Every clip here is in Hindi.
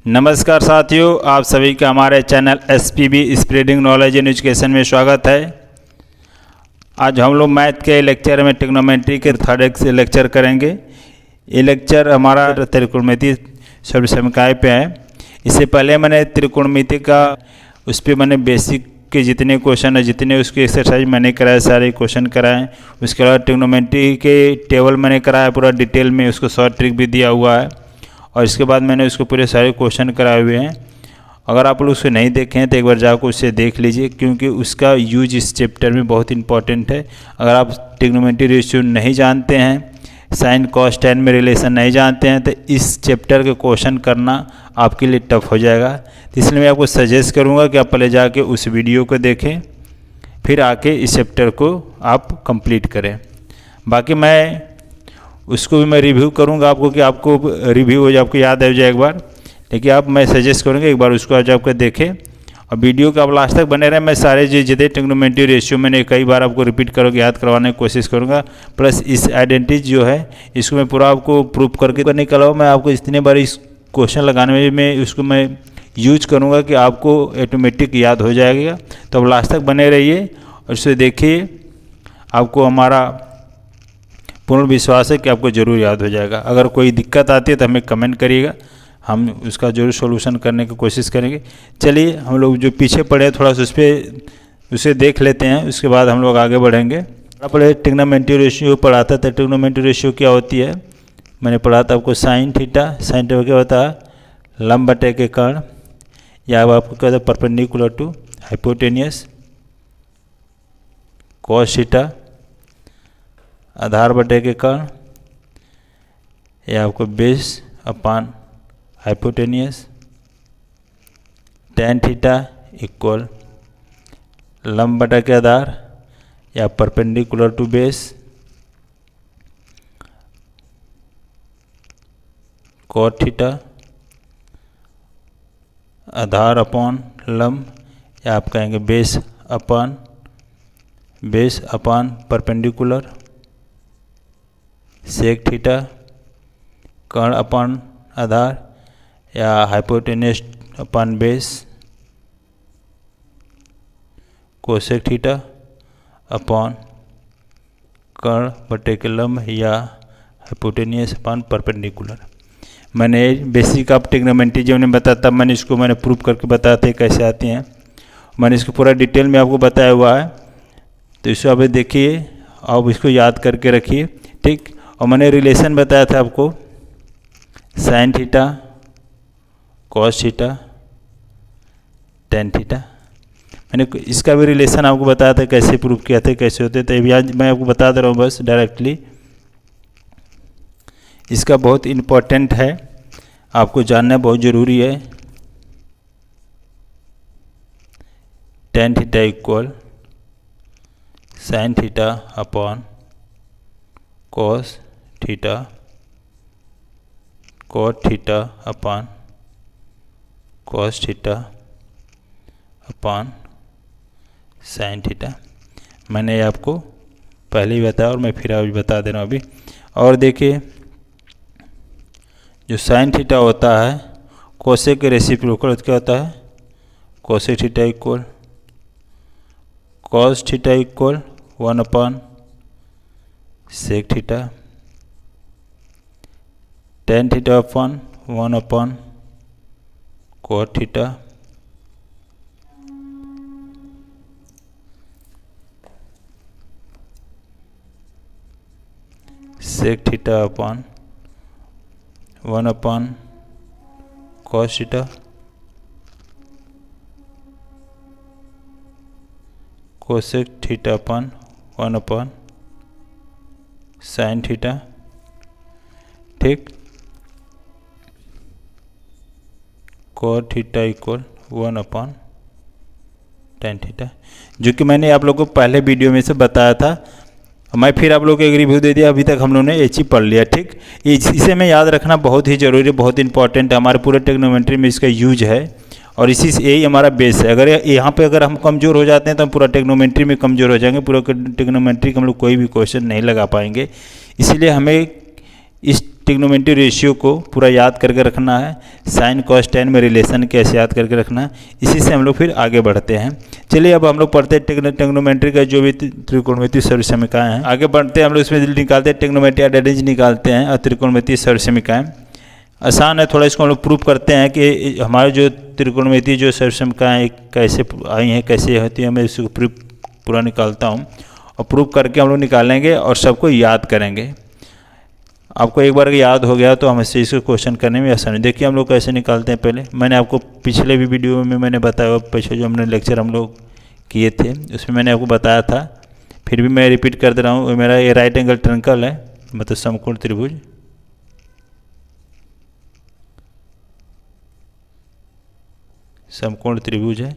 नमस्कार साथियों, आप सभी का हमारे channel SPB spreading knowledge in education में स्वागत है। आज हम लोग मैथ के लेक्चर में ट्रिग्नोमेट्री के थर्ड से लेक्चर करेंगे। ये लेक्चर हमारा त्रिकोणमिति समकाय पे है। इससे पहले मैंने त्रिकोणमिति का उस पर मैंने बेसिक के जितने क्वेश्चन है, जितने उसके एक्सरसाइज मैंने कराए, सारे क्वेश्चन कराए। उसके बाद ट्रिग्नोमेट्री के टेबल मैंने कराया पूरा डिटेल में, उसको शॉर्ट ट्रिक भी दिया हुआ है। और इसके बाद मैंने उसको पूरे सारे क्वेश्चन कराए हुए हैं। अगर आप लोग उसे नहीं देखे हैं तो एक बार जाकर उससे देख लीजिए, क्योंकि उसका यूज इस चैप्टर में बहुत इंपॉर्टेंट है। अगर आप ट्रिग्नोमेट्री रेशियो नहीं जानते हैं, साइन कॉस टैन में रिलेशन नहीं जानते हैं, तो इस चैप्टर के क्वेश्चन करना आपके लिए टफ हो जाएगा। तो इसलिए मैं आपको सजेस्ट करूँगा कि आप पहले जाके उस वीडियो को देखें, फिर आके इस चैप्टर को आप कंप्लीट करें। बाकी मैं उसको भी मैं रिव्यू करूंगा आपको, कि आपको रिव्यू हो जाए, आपको याद आ जाए एक बार। लेकिन आप मैं सजेस्ट करूँगा एक बार उसको आज आपको देखें और वीडियो के आप लास्ट तक बने रहें। मैं सारे जो जितने ट्रिग्नोमेट्री रेशियो मैंने कई बार आपको रिपीट करोगे, याद करवाने की कोशिश करूँगा। प्लस इस आइडेंटिटी जो है इसको मैं पूरा आपको प्रूफ करके निकला हूँ। मैं आपको इतने बार इस क्वेश्चन लगाने में उसको मैं यूज करूँगा कि आपको ऑटोमेटिक याद हो जाएगा। तो अब लास्ट तक बने रहिए और इसे देखिए, आपको हमारा पूर्ण विश्वास है कि आपको ज़रूर याद हो जाएगा। अगर कोई दिक्कत आती है तो हमें कमेंट करिएगा, हम उसका जरूर सॉल्यूशन करने की कोशिश करेंगे। चलिए हम लोग जो पीछे पड़े हैं थोड़ा सा उसे देख लेते हैं, उसके बाद हम लोग आगे बढ़ेंगे। पहले ट्रिग्नोमेट्री रेशियो पढ़ा था। तो ट्रिग्नोमेट्री रेशियो क्या होती है मैंने पढ़ा था आपको। साइन थीटा क्या होता है, लंब बटे के कर्ण, या आपको क्या होता है perpendicular to hypotenuse. Cos theta आधार बटे के कर्ण, या आपको base upon hypotenuse. Tan theta equal लंब बटे के आधार या perpendicular to base. Cot theta आधार अपॉन लंब, या आप कहेंगे base upon perpendicular. Sec theta कर्ण अपान आधार या hypotenuse upon base. Cosec theta upon कर्ण बटे के लंब या हाइपोटेनियस अपान परपेंडिकुलर। मैंने बेसिक ऑफ ट्रिग्नोमेट्री जो मैंने बताया था, मैंने इसको प्रूफ करके बताया था कैसे आती हैं। मैंने इसको पूरा डिटेल में आपको बताया हुआ है। तो इसको आप देखिए, आप इसको याद करके रखिए, ठीक। और मैंने रिलेशन बताया था आपको, sign theta cos theta tan theta. मैंने इसका भी रिलेशन आपको बताया था, कैसे प्रूफ किया था, कैसे होते थे। आज मैं आपको बता दे रहा हूँ बस डायरेक्टली। इसका बहुत इम्पोर्टेंट है, आपको जानना बहुत ज़रूरी है। Tan theta equal sine theta upon cos theta, cot theta upon cos theta upon sine theta. मैंने आपको पहले ही बताया और मैं फिर अभी बता दे रहा हूँ अभी। और देखिए, जो साइन थीटा होता है कोसेक के रेसिप्रोकल क्या होता है, cosec theta equal cos theta equal 1 upon sec theta. Tan theta upon 1 upon cot theta. Sec theta upon 1 upon cos theta. Cosec theta upon 1 upon sine theta, ठीक। Cot theta equal 1 upon tan theta, जो कि मैंने आप लोगों को पहले वीडियो में से बताया था। मैं फिर आप लोगों को एक रिव्यू दे दिया। अभी तक हम लोगों ने एक ही पढ़ लिया, ठीक। इसे में याद रखना बहुत ही जरूरी है, बहुत इंपॉर्टेंट है। हमारे पूरे ट्रिग्नोमेट्री में इसका यूज है और इसी से यही हमारा बेस है। अगर यहाँ पे अगर हम कमज़ोर हो जाते हैं तो हम पूरा ट्रिग्नोमेट्री में कमज़ोर हो जाएंगे। पूरा ट्रिग्नोमेट्री का हम लोग कोई भी क्वेश्चन नहीं लगा पाएंगे। इसीलिए हमें इस ट्रिग्नोमेट्री रेशियो को पूरा याद करके रखना है, साइन कॉस टैन में रिलेशन कैसे याद करके रखना है, इसी से हम लोग फिर आगे बढ़ते हैं। चलिए अब हम लोग पढ़ते हैं ट्रिग्नोमेट्री का जो भी त्रिकोणमितीय सर्वसमीकरण है। आगे बढ़ते हैं हम लोग इसमें निकालते हैं ट्रिग्नोमेट्री आइडेंटिटी निकालते हैं और त्रिकोणमितीय सर्वसमीकरण। आसान है थोड़ा, इसको हम लोग प्रूव करते हैं कि हमारे जो त्रिकोणमितीय जो सर्वसमीकरण कैसे आई हैं, कैसे होती है, मैं इसको पूरा निकालता हूँ और प्रूव करके हम लोग निकालेंगे और सबको याद करेंगे। आपको एक बार याद हो गया तो हम इससे इसको क्वेश्चन करने में आसानी। देखिए हम लोग कैसे निकालते हैं। पहले मैंने आपको पिछले भी वीडियो में मैंने बताया, पिछले जो हमने लेक्चर हम लोग किए थे उसमें मैंने आपको बताया था, फिर भी मैं रिपीट कर दे रहा हूँ। मेरा ये राइट एंगल ट्रायंगल है, मतलब समकोण त्रिभुज। समकोण त्रिभुज है,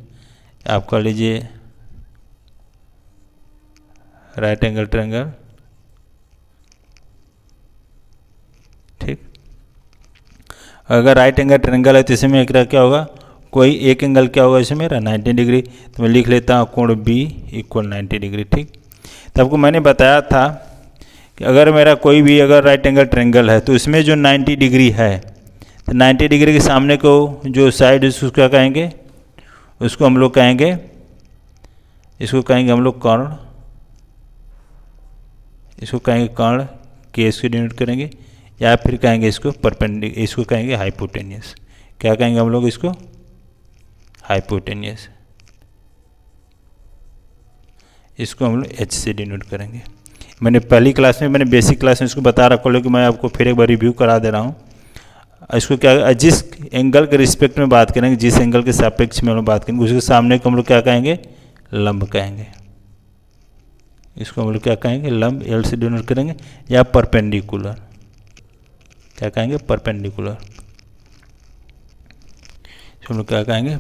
आप कह लीजिए राइट एंगल ट्रायंगल, ठीक। अगर राइट एंगल ट्रायंगल है तो इसमें एक क्या होगा, कोई एक एंगल क्या होगा इसमें मेरा 90 डिग्री, तो मैं लिख लेता हूँ कोण बी इक्वल 90 डिग्री, ठीक। तो आपको मैंने बताया था कि अगर मेरा कोई भी अगर राइट एंगल ट्रायंगल है तो इसमें जो 90 डिग्री है, तो 90 डिग्री के सामने को जो साइड उसको क्या कहेंगे, उसको हम लोग कहेंगे, इसको कहेंगे हम लोग कर्ण, इसको कहेंगे कर्ण के, इसको डिनोट करेंगे, या फिर कहेंगे इसको परपेंडिकुलर, इसको कहेंगे हाइपोटेनियस। क्या कहेंगे हम लोग इसको, हाइपोटेनियस। इसको हम लोग एच से डिनोट करेंगे। मैंने पहली क्लास में, मैंने बेसिक क्लास में इसको बता रखा, लेकिन मैं आपको फिर एक बार रिव्यू करा दे रहा हूँ। इसको क्या, जिस एंगल के रिस्पेक्ट में बात करेंगे, जिस एंगल के सापेक्ष में हम लोग बात करेंगे, उसके सामने को हम लोग क्या कहेंगे, लंब कहेंगे। इसको हम लोग क्या कहेंगे, लंब, एल से डिनोट करेंगे, या परपेंडिकुलर, क्या कहेंगे, परपेंडिकुलर। इसको हम लोग क्या कहेंगे,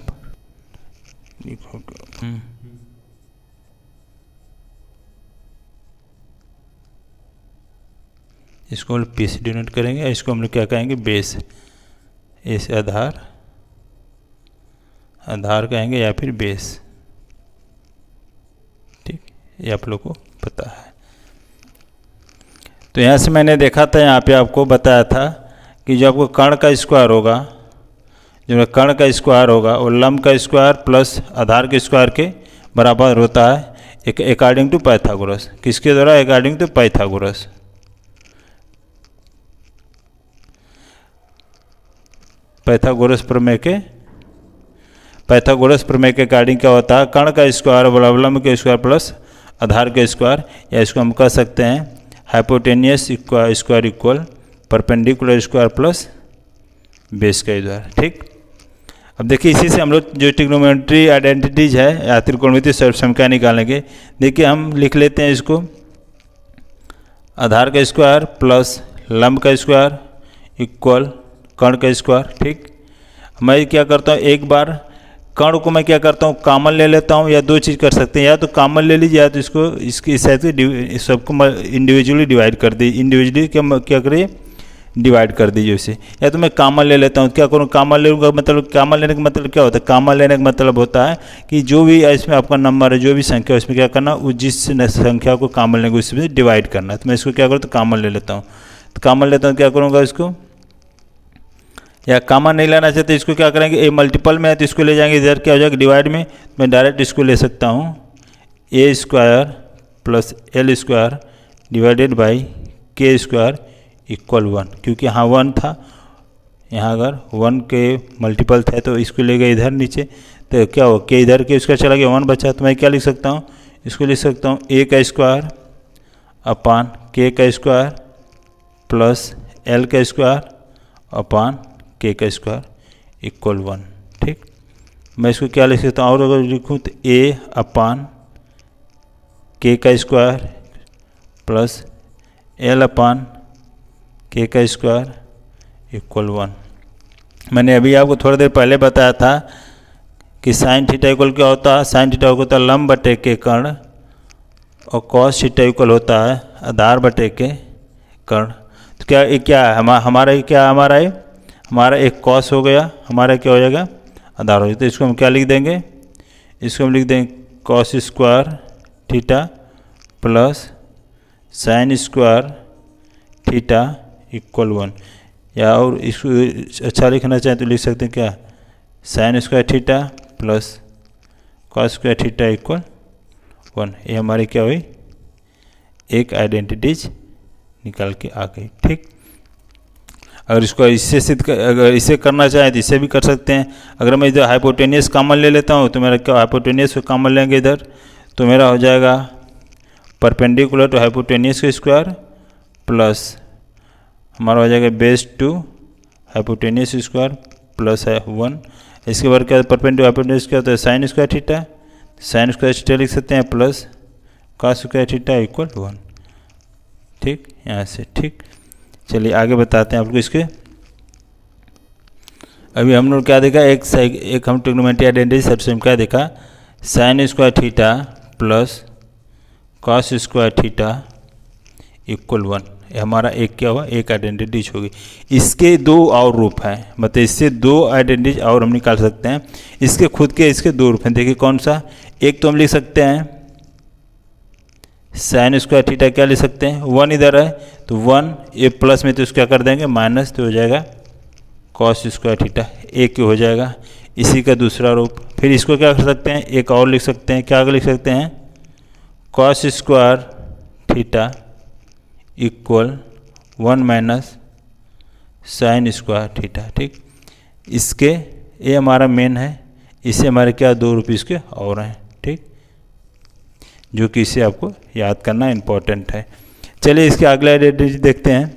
इसको हम लोग पी से डिनोट करेंगे, इसको हम लोग क्या कहेंगे, बेस, ए से आधार, आधार कहेंगे या फिर बेस, ठीक। ये आप लोग को पता है। तो यहाँ से मैंने देखा था, यहाँ पे आपको बताया था कि जो आपको कर्ण का स्क्वायर होगा, जो कर्ण का स्क्वायर होगा वो लंब का स्क्वायर प्लस आधार के स्क्वायर के बराबर होता है, एक अकॉर्डिंग टू पाइथागोरस। किसके द्वारा, अकॉर्डिंग टू पाइथागोरस। पाइथागोरस प्रमेय के, पाइथागोरस प्रमेय के अकॉर्डिंग क्या होता है, कर्ण का स्क्वायर बराबर लंब के स्क्वायर प्लस आधार के स्क्वायर, या इसको हम कह सकते हैं hypotenuse square equal perpendicular square plus base का स्क्वायर, ठीक। अब देखिए इसी से हम लोग जो ट्रिग्नोमेट्री आइडेंटिटीज है या त्रिकोणमितीय सर्वसमीकरण निकालेंगे। देखिए हम लिख लेते हैं इसको, आधार का स्क्वायर प्लस लंब का स्क्वायर इक्वल कर्ण का स्क्वायर, ठीक। मैं क्या करता हूँ, एक बार कर्ण को मैं क्या करता हूँ, कॉमन ले लेता हूँ, या दो चीज़ कर सकते हैं, या तो कॉमन ले लीजिए, या तो इसको इसकी इस साइड से सबको इंडिविजुअली डिवाइड कर दी, इंडिविजुअली क्या करिए, डिवाइड कर दीजिए उसे। या तो मैं कॉमन ले लेता हूँ, क्या करूँ, कॉमन लेने का मतलब, कॉमन लेने का मतलब क्या होता है, कॉमन लेने का मतलब होता है कि जो भी इसमें आपका नंबर है, जो भी संख्या है, उसमें क्या करना, उस जिस संख्या को कॉमन लेंगे उसमें डिवाइड करना। तो मैं इसको क्या करूँ, तो कॉमन ले लेता हूँ। तो कॉमन लेता हूँ, क्या करूँगा इसको, या कॉमन नहीं लेना चाहते इसको क्या करेंगे, ए मल्टीपल में है तो इसको ले जाएंगे, इधर क्या हो जाएगा डिवाइड में, मैं डायरेक्ट इसको ले सकता हूँ, A square plus L square divided by K square equal 1, क्योंकि यहाँ 1 था, यहाँ अगर 1 के मल्टीपल थे तो इसको ले गए इधर नीचे, तो क्या हो, के इधर के उसका चला गया 1 बचा, तो मैं क्या लिख सकता हूँ, इसको लिख सकता हूँ ए का स्क्वायर अपान के का स्क्वायर प्लस एल का स्क्वायर अपान के का स्क्वायर इक्वल 1, ठीक। मैं इसको क्या लिख सकता हूँ, और अगर लिखूँ तो ए अपान के का स्क्वायर प्लस एल अपान के का स्क्वायर इक्वल 1। मैंने अभी आपको थोड़ी देर पहले बताया था कि साइन थीटा इक्वल क्या होता है, साइन थीटा होता है लंब बटे के कर्ण, और कॉस थीटा इक्वल होता है आधार बटे के कर्ण। तो क्या हमारा एक कॉस हो गया, हमारा क्या हो जाएगा, आधार हो जाएगा। तो इसको हम क्या लिख देंगे, इसको हम लिख देंगे cos square theta plus sine square theta equal 1, या और इसको अच्छा लिखना चाहें तो लिख सकते हैं क्या, sine square theta plus cos square theta equal 1। ये हमारी क्या हुई, एक आइडेंटिटीज निकाल के आ गई। ठीक, अगर इसको इससे अगर इसे करना चाहें तो इससे भी कर सकते हैं। अगर मैं इधर हाइपोटेनियस कॉमन ले लेता हूँ तो मेरा क्या, हाइपोटेनियस को कॉमन लेंगे इधर तो मेरा हो जाएगा परपेंडिकुलर टू हाइपोटेनियस का स्क्वायर प्लस हमारा हो जाएगा base to hypotenuse square plus है 1। इसके बाद क्या, परपेंडिकुलर हाइपोटेनियस क्या होता है, sine square theta, sine square theta लिख सकते हैं plus cos square theta equal 1। ठीक, यहाँ से। ठीक, चलिए आगे बताते हैं आपको इसके। अभी हम लोग क्या देखा, एक हम ट्रिग्नोमेट्री आइडेंटिटी सबसे हम क्या देखा, sine square theta plus cos square theta equal 1। ये हमारा एक क्या हुआ, एक आइडेंटिटीज होगी। इसके दो और रूप हैं, मतलब इससे दो आइडेंटिटीज और हम निकाल सकते हैं। इसके खुद के इसके दो रूप हैं। देखिए कौन सा, एक तो हम लिख सकते हैं साइन स्क्वायर थीटा, क्या लिख सकते हैं 1 इधर है तो 1, ये प्लस में तो इसको क्या कर देंगे माइनस, तो हो जाएगा कॉस स्क्वायर थीटा, एक हो जाएगा। इसी का दूसरा रूप, फिर इसको क्या कर सकते हैं, एक और लिख सकते हैं, क्या लिख सकते हैं, cos square theta equal 1 minus sine square theta. ठीक, इसके ये हमारा मेन है, इससे हमारे क्या दो रूप इसके और हैं। ठीक, जो कि इसे आपको याद करना इम्पोर्टेंट है। चलिए इसके अगला आइडेंटिटी देखते हैं।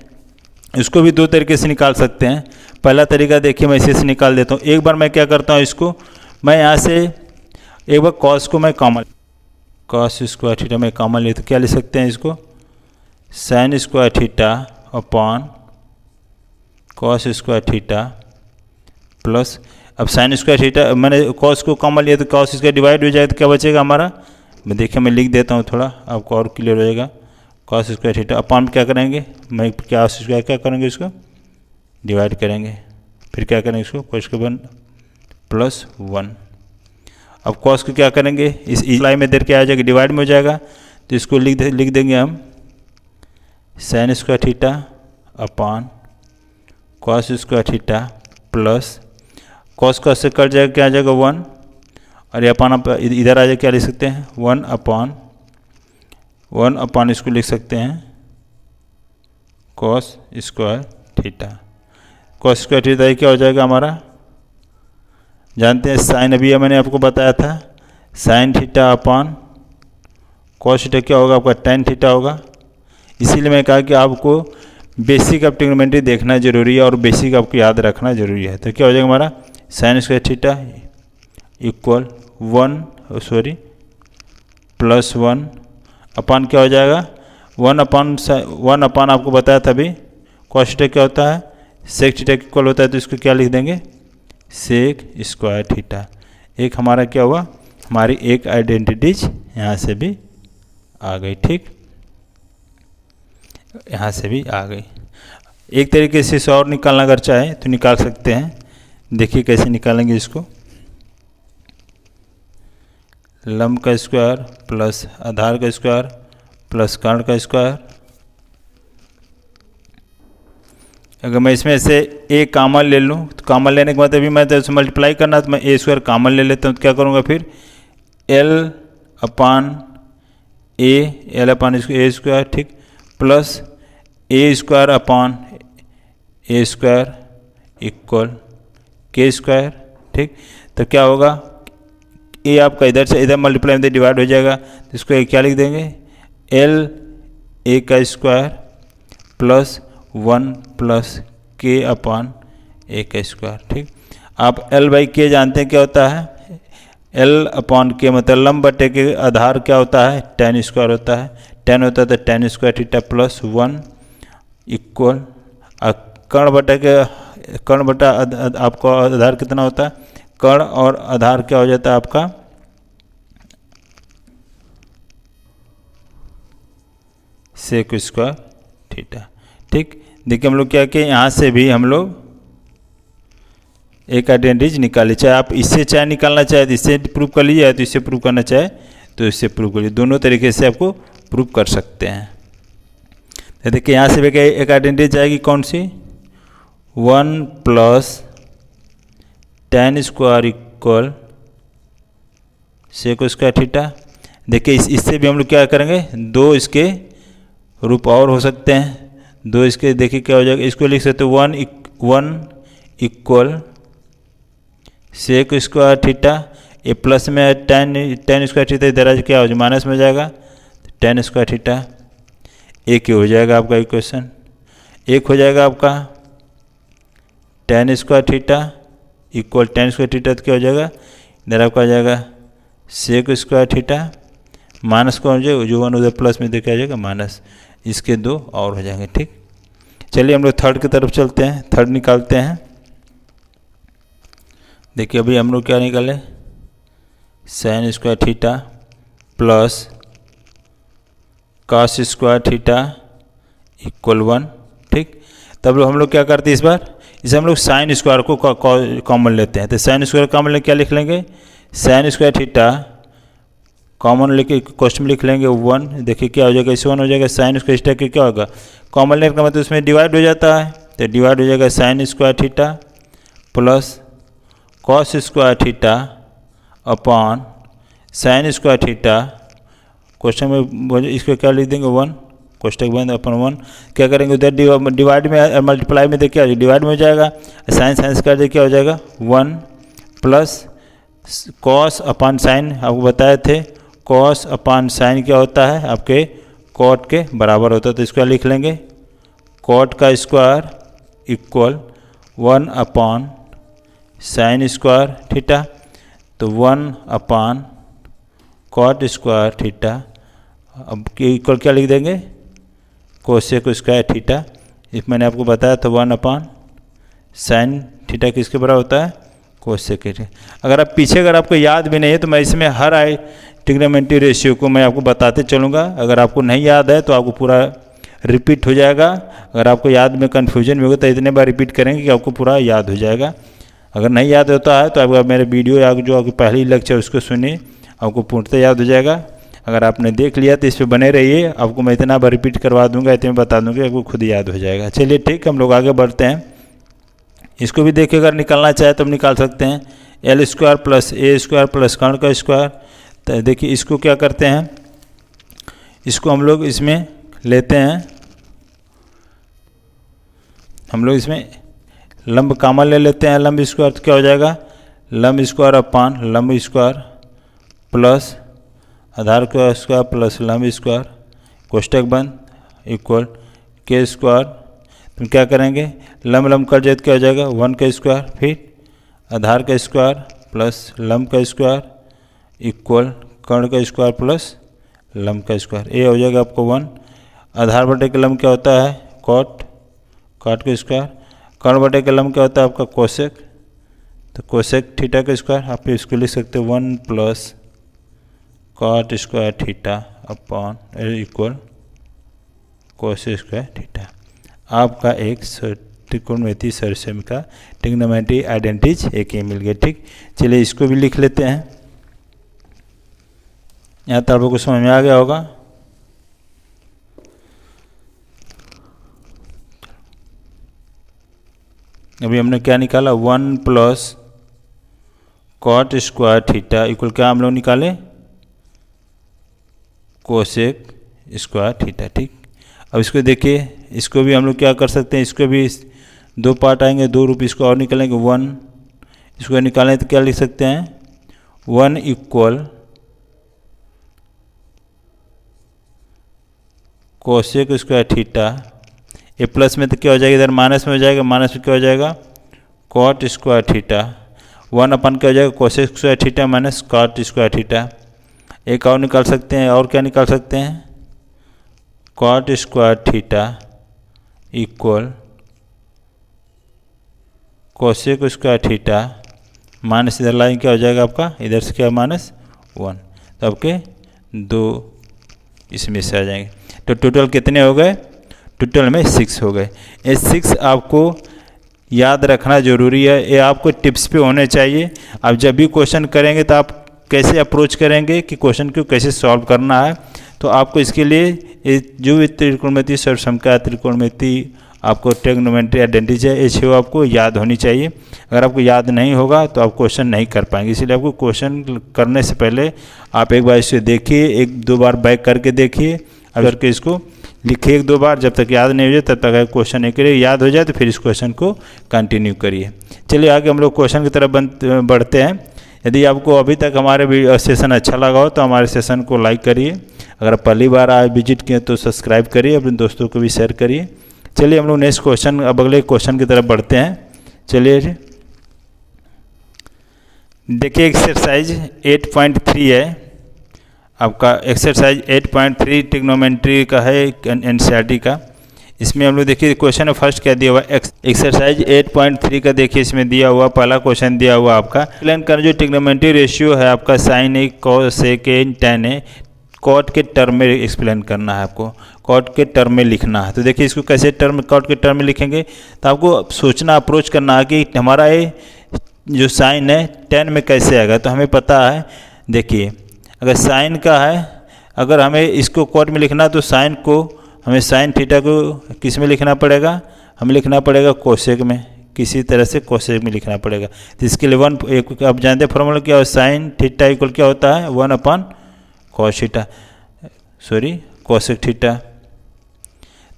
इसको भी दो तरीके से निकाल सकते हैं। पहला तरीका देखिए, मैं इसे से निकाल देता हूँ। एक बार मैं क्या करता हूँ, इसको मैं यहाँ से एक बार कॉस को मैं कॉमन, कॉस स्क्वायर थीटा में कॉमन ले तो क्या ले सकते हैं इसको, sine square theta upon cos square theta plus, अब साइन स्क्वायर थीटा मैंने कॉस को कॉमन लिया तो कॉस स्क्वायर डिवाइड हो जाएगा तो क्या बचेगा हमारा, मैं देखिए मैं लिख देता हूँ थोड़ा आपको और क्लियर हो जाएगा। कॉस स्क्वायर थीटा अपॉन क्या करेंगे, मैं क्या स्क्वायर क्या करेंगे, इसको डिवाइड करेंगे, फिर क्या करेंगे इसको कॉस स्क्वायर 1 प्लस 1। अब कॉस को क्या करेंगे, इस लाइन में देर क्या आ जाएगा, डिवाइड में हो जाएगा तो इसको लिख देंगे हम sine square theta upon cos square theta plus cos का से कट जाएगा, क्या आ जाएगा 1, और ये अपॉन इधर आ जाए क्या लिख सकते हैं 1 अपॉन इसको लिख सकते हैं cos square theta. Cos square theta क्या हो जाएगा हमारा, जानते हैं साइन, अभी मैंने आपको बताया था sign theta upon cos theta क्या होगा आपका टेन थीटा होगा। इसीलिए मैं कहा कि आपको बेसिक ऑफ ट्रिग्नोमेट्री देखना जरूरी है और बेसिक आपको याद रखना जरूरी है। तो क्या हो जाएगा हमारा sine square theta equal 1 plus 1 upon क्या हो जाएगा 1 अपॉन आपको बताया था अभी कॉस थीटा क्या होता है सेक थीटा इक्वल होता है, तो इसको क्या लिख देंगे सेक स्क्वायर थीटा। एक हमारा क्या हुआ, हमारी एक आइडेंटिटीज यहाँ से भी आ गई। ठीक, यहाँ से भी आ गई। एक तरीके से इसे और निकालना अगर चाहे तो निकाल सकते हैं। देखिए कैसे निकालेंगे इसको, लंब का स्क्वायर प्लस आधार का स्क्वायर प्लस कर्ण का स्क्वायर। अगर मैं इसमें से ए कॉमन ले लूँ तो कॉमन लेने के बाद अभी मैं तो मल्टीप्लाई करना तो मैं ए स्क्वायर कॉमन ले लेता हूँ, तो क्या करूँगा फिर एल अपॉन इसको ए स्क्वायर, ठीक, प्लस ए स्क्वायर अपॉन ए स्क्वायर इक्वल के स्क्वायर। ठीक, तो क्या होगा ए आपका इधर से इधर मल्टीप्लाई में डिवाइड हो जाएगा, तो इसको क्या लिख देंगे एल ए का स्क्वायर प्लस 1 प्लस के अपॉन ए का स्क्वायर। ठीक, आप एल बाई के जानते हैं क्या होता है, एल अपॉन के मतलब लंब बटे के आधार क्या होता है टेन स्क्वायर होता है, टेन होता है तो tan square theta plus 1 equal कर्ण बटा आपका आधार कितना होता है, कर्ण और आधार क्या हो जाता है आपका सेक स्क्वायर थीटा। ठीक, देखिए हम लोग क्या किए, यहाँ से भी हम लोग एक आइडेंटिटीज निकाले, चाहे आप इससे चाहे निकालना चाहे तो इससे प्रूव कर लीजिए, तो इससे प्रूव करना चाहे तो इससे प्रूव कर लीजिए, दोनों तरीके से आपको प्रूव कर सकते हैं। तो देखिए यहाँ से भी एक आइडेंटिटी जाएगी कौन सी, 1 plus tan square equal sec square theta. देखिए इससे भी हम लोग क्या करेंगे, दो इसके रूप और हो सकते हैं, दो इसके देखिए क्या हो जाएगा, इसको लिख सकते हो 1 इक्वल सेक स्क्वायर थीटा, ये प्लस में tan स्क्वायर थीटा इधर क्या हो जाएगा माइनस में हो जाएगा, tan स्क्वायर थीटा। एक ही हो जाएगा आपका इक्वेशन, एक हो जाएगा आपका tan square theta equal tan square theta तो क्या हो जाएगा, इधर आपका आ जाएगा सेक स्क्वायर थीटा, माइनस का हो जाएगा जो 1 उधर प्लस में देखा जाएगा माइनस, इसके दो और हो जाएंगे। ठीक, चलिए हम लोग थर्ड की तरफ चलते हैं, थर्ड निकालते हैं। देखिए अभी हम लोग क्या निकाले, sine square theta plus cos square theta equal 1। ठीक, तब हम लोग क्या करते हैं इस बार, इसे हम लोग साइन स्क्वायर को कॉमन लेते हैं। तो साइन स्क्वायर कॉमन लेके क्या लिख लेंगे, साइन स्क्वायर थीटा कॉमन लेके क्वेश्चन में लिख लेंगे 1। देखिए क्या हो जाएगा, इस 1 हो जाएगा, साइन स्क्वायर थीटा के क्या होगा, कॉमन लेने का मतलब उसमें डिवाइड हो जाता है, तो डिवाइड हो जाएगा sine square theta plus cos square theta upon sine square theta. Question में इसको क्या लिख देंगे 1, क्वेश्चन बंद अपन 1। क्या करेंगे उधर डिवाइड में मल्टीप्लाई में देखिए डिवाइड में हो जाएगा, साइन साइंस कर दे क्या हो जाएगा 1 प्लस कॉस अपान साइन, आपको बताए थे कॉस अपान साइन क्या होता है आपके कॉट के बराबर होता है, तो इसको लिख लेंगे कॉट का स्क्वायर इक्वल 1 अपान साइन स्क्वायर थीटा, तो 1 अपान कॉट स्क्वायर थीटा, अब के इक्वल क्या लिख देंगे कोसेक स्क्वायर थीटा। इस मैंने आपको बताया था 1 अपान साइन थीटा किसके बराबर होता है, कोसेक थीटा। अगर आप पीछे अगर आपको याद भी नहीं है तो मैं इसमें हर ट्रिग्नोमेट्री रेशियो को मैं आपको बताते चलूँगा, अगर आपको नहीं याद है तो आपको पूरा रिपीट हो जाएगा। अगर आपको याद में कन्फ्यूजन भी होगा तो इतने बार रिपीट करेंगे कि आपको पूरा याद हो जाएगा। अगर नहीं याद होता है तो आप मेरे वीडियो या जो आपकी पहली लेक्चर उसको सुनिए, आपको पूर्णतः याद हो जाएगा। अगर आपने देख लिया तो इस पर बने रहिए, आपको मैं इतना बार रिपीट करवा दूंगा, इतने बता दूंगा, आपको खुद याद हो जाएगा। चलिए ठीक, हम लोग आगे बढ़ते हैं। इसको भी देखिए, अगर निकालना चाहे तो हम निकाल सकते हैं, एल स्क्वायर प्लस ए स्क्वायर प्लस कर्ण का स्क्वायर। तो देखिए इसको क्या करते हैं, इसको हम लोग इसमें लेते हैं, हम लोग इसमें लंब कामन ले लेते हैं, लंब स्क्वायर तो क्या हो जाएगा लंब स्क्वायर अपान लंब स्क्वायर प्लस आधार का स्क्वायर प्लस लंब स्क्वायर कोष्टक बंद इक्वल के स्क्वायर। तो क्या करेंगे लंब लंब कर जाए तो क्या हो जाएगा 1 का स्क्वायर, फिर आधार का स्क्वायर प्लस लंब का स्क्वायर इक्वल कर्ण का स्क्वायर प्लस लंब का स्क्वायर। ये हो जाएगा आपको 1। आधार बटे का लंब क्या होता है कॉट, कॉट का स्क्वायर। कर्ण बटे का लंब क्या होता है आपका कोसेक, तो कोसेक थीटा का स्क्वायर। आप इसको लिख सकते हो 1 plus cot square theta upon equal cosec square theta. आपका एक त्रिकोणमितीय सरसम का ट्रिग्नोमेट्री आइडेंटिटीज एक ही मिल गया। ठीक, चलिए इसको भी लिख लेते हैं। यहाँ तक आपको समझ में आ गया होगा। अभी हमने क्या निकाला 1 plus cot square theta equal क्या हम लोग निकाले कोसेक स्क्वायर थीटा। ठीक, अब इसको देखिए, इसको भी हम लोग क्या कर सकते हैं, इसको भी दो पार्ट आएंगे, दो रूप इसको और निकालेंगे 1, इसको निकालें तो क्या लिख सकते हैं 1 इक्वल कोसेक स्क्वायर थीटा। ये प्लस में तो क्या हो जाएगा इधर माइनस में हो जाएगा, माइनस में क्या हो जाएगा कॉट स्क्वायर थीटा। 1 अपन क्या हो जाएगा cosec square theta minus cot square theta. एक और निकाल सकते हैं, और क्या निकाल सकते हैं cot square theta equal cosec square theta minus इधर लाइन क्या हो जाएगा आपका इधर से क्या माइनस 1, तो आपके 2 इसमें से आ जाएंगे। तो टोटल कितने हो गए, टोटल में 6 हो गए। ये 6 आपको याद रखना जरूरी है, ये आपको टिप्स पे होने चाहिए। आप जब भी क्वेश्चन करेंगे तो आप कैसे अप्रोच करेंगे कि क्वेश्चन को कैसे सॉल्व करना है, तो आपको इसके लिए जो भी त्रिकोणमिति सर्वसमका त्रिकोणमिति आपको ट्रिग्नोमेट्री आइडेंटिटी है वो आपको याद होनी चाहिए। अगर आपको याद नहीं होगा तो आप क्वेश्चन नहीं कर पाएंगे, इसलिए आपको क्वेश्चन करने से पहले आप एक बार इसे देखिए, एक दो बार बैक करके देखिए, अगर के इसको लिखिए एक दो बार, जब तक याद नहीं हो जाए तब तक अगर क्वेश्चन नहीं करिए, याद हो जाए तो फिर इस क्वेश्चन को कंटिन्यू करिए। चलिए आगे हम लोग क्वेश्चन की तरफ बढ़ते हैं। यदि आपको अभी तक हमारे सेशन अच्छा लगा हो तो हमारे सेशन को लाइक करिए, अगर पहली बार आज विजिट किए तो सब्सक्राइब करिए, अपने दोस्तों को भी शेयर करिए। चलिए हम लोग नेक्स्ट क्वेश्चन, अब अगले क्वेश्चन की तरफ बढ़ते हैं। चलिए देखिए एक्सरसाइज 8.3 है आपका, एक्सरसाइज 8.3 ट्रिग्नोमेट्री का है, एनसीईआरटी का। इसमें हम लोग देखिए क्वेश्चन में फर्स्ट क्या दिया हुआ है, एक्सरसाइज 8.3 का देखिए इसमें दिया हुआ पहला क्वेश्चन दिया हुआ आपका, एक्सप्लेन कर जो ट्रिग्नोमेट्री रेशियो है आपका साइन ए कॉस सेकेंड टेन ए कॉट के टर्म में एक्सप्लेन करना है आपको, कॉट के टर्म में लिखना है। तो देखिए इसको कैसे कॉट के टर्म में लिखेंगे, तो आपको सोचना अप्रोच करना है कि हमारा ये जो साइन है 10 में कैसे आएगा। तो हमें पता है, देखिए अगर साइन का है, अगर हमें इसको कॉट में लिखना तो साइन को हमें साइन थीटा को किस में लिखना पड़ेगा, हमें लिखना पड़ेगा कोसेक में, किसी तरह से कोसेक में लिखना पड़ेगा। तो इसके लिए आप जानते हैं फॉर्मूला क्या है, साइन थीटा इक्वल क्या होता है 1/cos theta, sorry cosec theta.